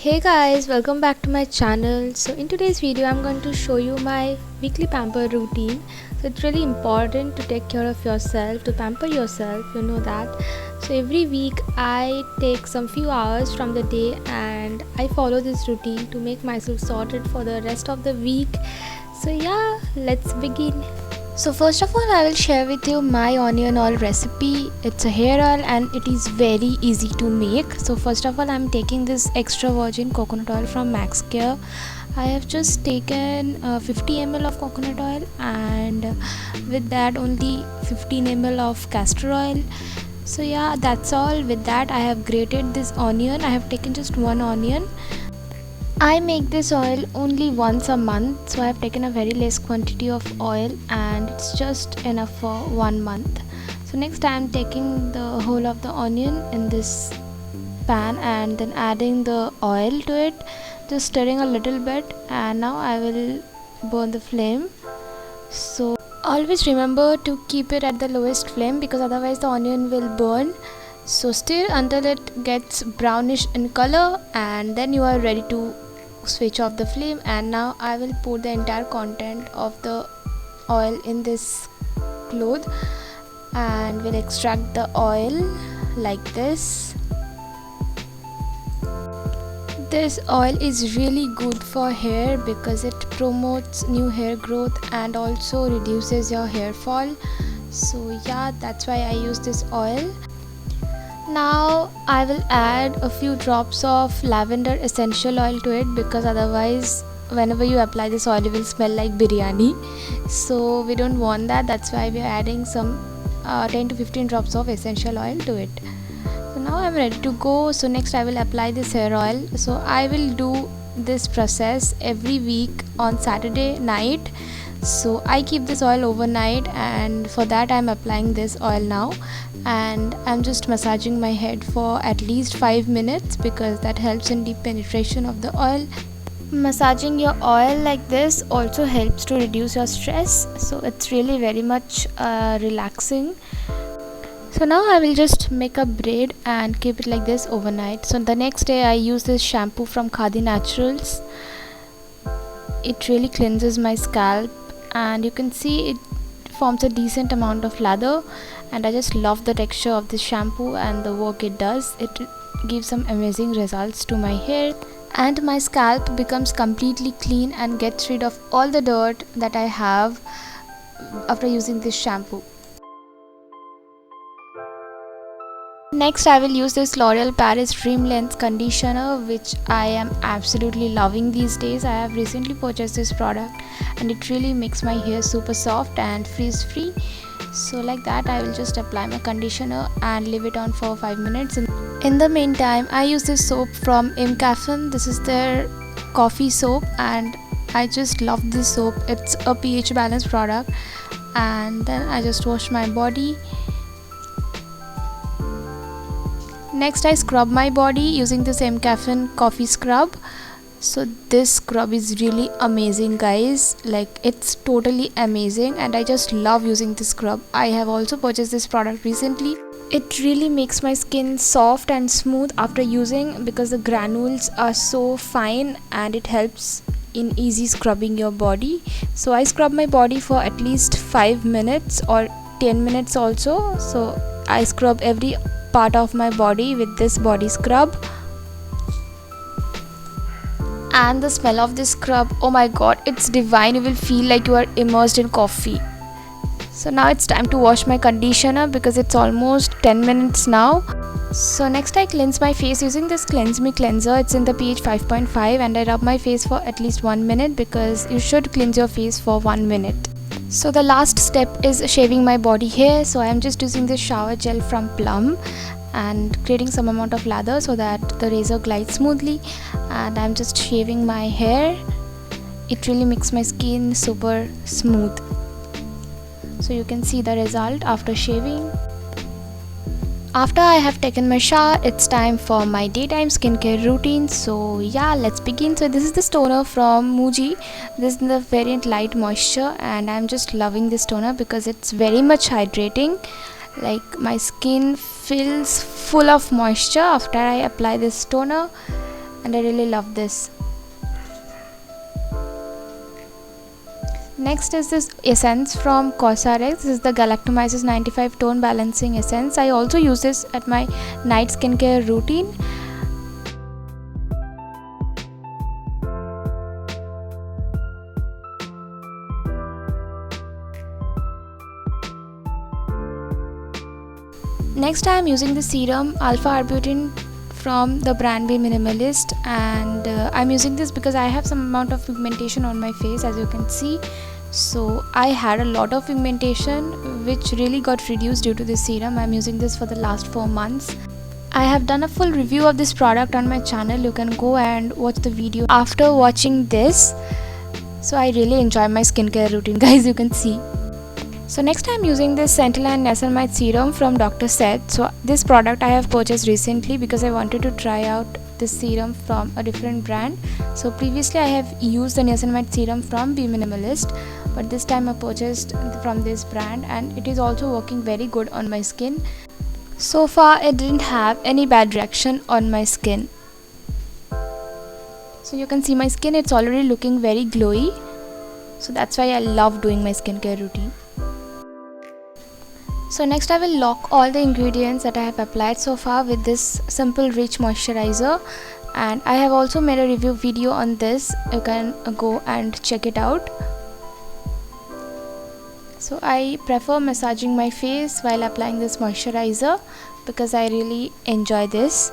Hey guys, welcome back to my channel. So in today's video I'm going to show you my weekly pamper routine. So it's really important to take care of yourself, to pamper yourself, you know that. So every week I take some few hours from the day and I follow this routine to make myself sorted for the rest of the week. So yeah, let's begin. So first of all, I will share with you my onion oil recipe. It's a hair oil and it is very easy to make. So first of all, I'm taking this extra virgin coconut oil from Max Care. I have just taken 50 ml of coconut oil and with that only 15 ml of castor oil. So yeah, that's all. With that I have grated this onion. I have taken just one onion. I make this oil only once a month, so I have taken a very less quantity of oil and it's just enough for 1 month. So next I am taking the whole of the onion in this pan and then adding the oil to it, just stirring a little bit, and now I will burn the flame. So always remember to keep it at the lowest flame because otherwise the onion will burn. So stir until it gets brownish in color and then you are ready to switch off the flame. And now I will pour the entire content of the oil in this cloth and will extract the oil like this. This oil is really good for hair because it promotes new hair growth and also reduces your hair fall. So yeah, that's why I use this oil. Now I will add a few drops of lavender essential oil to it because otherwise whenever you apply this oil it will smell like biryani. So we don't want that. That's why we are adding some 10 to 15 drops of essential oil to it. So now I'm ready to go. So next I will apply this hair oil. So I will do this process every week on Saturday night. So I keep this oil overnight and for that I'm applying this oil now, and I'm just massaging my head for at least 5 minutes because that helps in deep penetration of the oil. Massaging your oil like this also helps to reduce your stress, so it's really very much relaxing. So now I will just make a braid and keep it like this overnight. So the next day I use this shampoo from Khadi Naturals. It really cleanses my scalp and you can see it forms a decent amount of lather, and I just love the texture of this shampoo and the work it does. It gives some amazing results to my hair and my scalp becomes completely clean and gets rid of all the dirt that I have after using this shampoo. Next I will use this L'Oreal Paris Dream Length conditioner, which I am absolutely loving these days. I have recently purchased this product and it really makes my hair super soft and frizz free. So like that I will just apply my conditioner and leave it on for 5 minutes. In the meantime I use this soap from Imcaffin. This is their coffee soap and I just love this soap. It's a pH balanced product. And then I just wash my body. Next I scrub my body using this Imcaffin coffee scrub. So this scrub is really amazing guys, like it's totally amazing and I just love using this scrub. I have also purchased this product recently. It really makes my skin soft and smooth after using because the granules are so fine and it helps in easy scrubbing your body. So I scrub my body for at least 5 minutes or 10 minutes also. So I scrub every part of my body with this body scrub. And the smell of this scrub, oh my god, it's divine. You will feel like you are immersed in coffee. So now it's time to wash my conditioner because it's almost 10 minutes now. So next I cleanse my face using this Cleanse Me cleanser. It's in the pH 5.5 and I rub my face for at least 1 minute because you should cleanse your face for 1 minute. So the last step is shaving my body hair. So I am just using this shower gel from Plum and creating some amount of lather so that the razor glides smoothly, and I'm just shaving my hair. It really makes my skin super smooth. So you can see the result after shaving. After I have taken my shower, it's time for my daytime skincare routine. So yeah, let's begin. So this is the toner from Muji. This is the variant Light Moisture and I'm just loving this toner because it's very much hydrating. Like my skin feels full of moisture after I apply this toner. and I really love this. Next is this essence from Cosrx. This is the Galactomyces 95 Tone Balancing Essence. I also use this at my night skincare routine. Next I am using the serum Alpha Arbutin from the brand Be Minimalist, and I'm using this because I have some amount of pigmentation on my face, as you can see. So I had a lot of pigmentation which really got reduced due to this serum. I'm using this for the last 4 months. I have done a full review of this product on my channel. You can go and watch the video after watching this. So I really enjoy my skincare routine, guys, you can see. So next I'm using this Centella and Niacinamide serum from Dr. Seth. So this product I have purchased recently because I wanted to try out this serum from a different brand. So previously I have used the Niacinamide serum from Be Minimalist, but this time I purchased from this brand, and it is also working very good on my skin. So far it didn't have any bad reaction on my skin. So you can see my skin, it's already looking very glowy. So that's why I love doing my skincare routine. So next I will lock all the ingredients that I have applied so far with this Simple Rich Moisturizer, and I have also made a review video on this. You can go and check it out. So I prefer massaging my face while applying this moisturizer because I really enjoy this.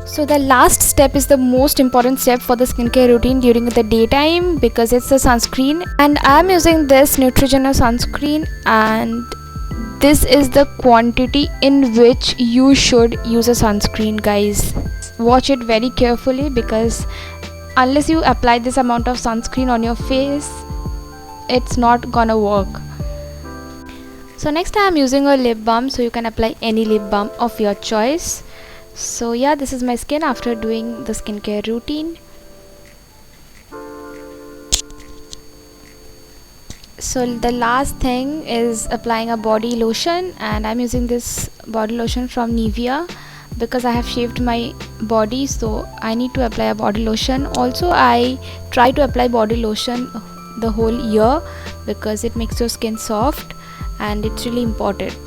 So the last step is the most important step for the skincare routine during the daytime because it's the sunscreen, and I'm using this Neutrogena sunscreen, and this is the quantity in which you should use a sunscreen, guys. Watch it very carefully because unless you apply this amount of sunscreen on your face, it's not gonna work. So next I am using a lip balm, so you can apply any lip balm of your choice. So yeah, this is my skin after doing the skincare routine. So the last thing is applying a body lotion, and I'm using this body lotion from Nivea because I have shaved my body, so I need to apply a body lotion. Also I try to apply body lotion the whole year because it makes your skin soft and it's really important.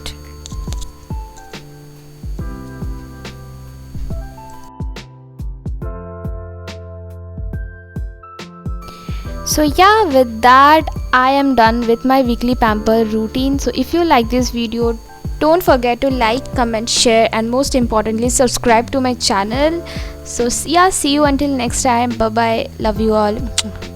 So yeah, with that I am done with my weekly pamper routine. So if you like this video, don't forget to like, comment, share, and most importantly subscribe to my channel. So yeah, see you until next time. Bye bye, love you all.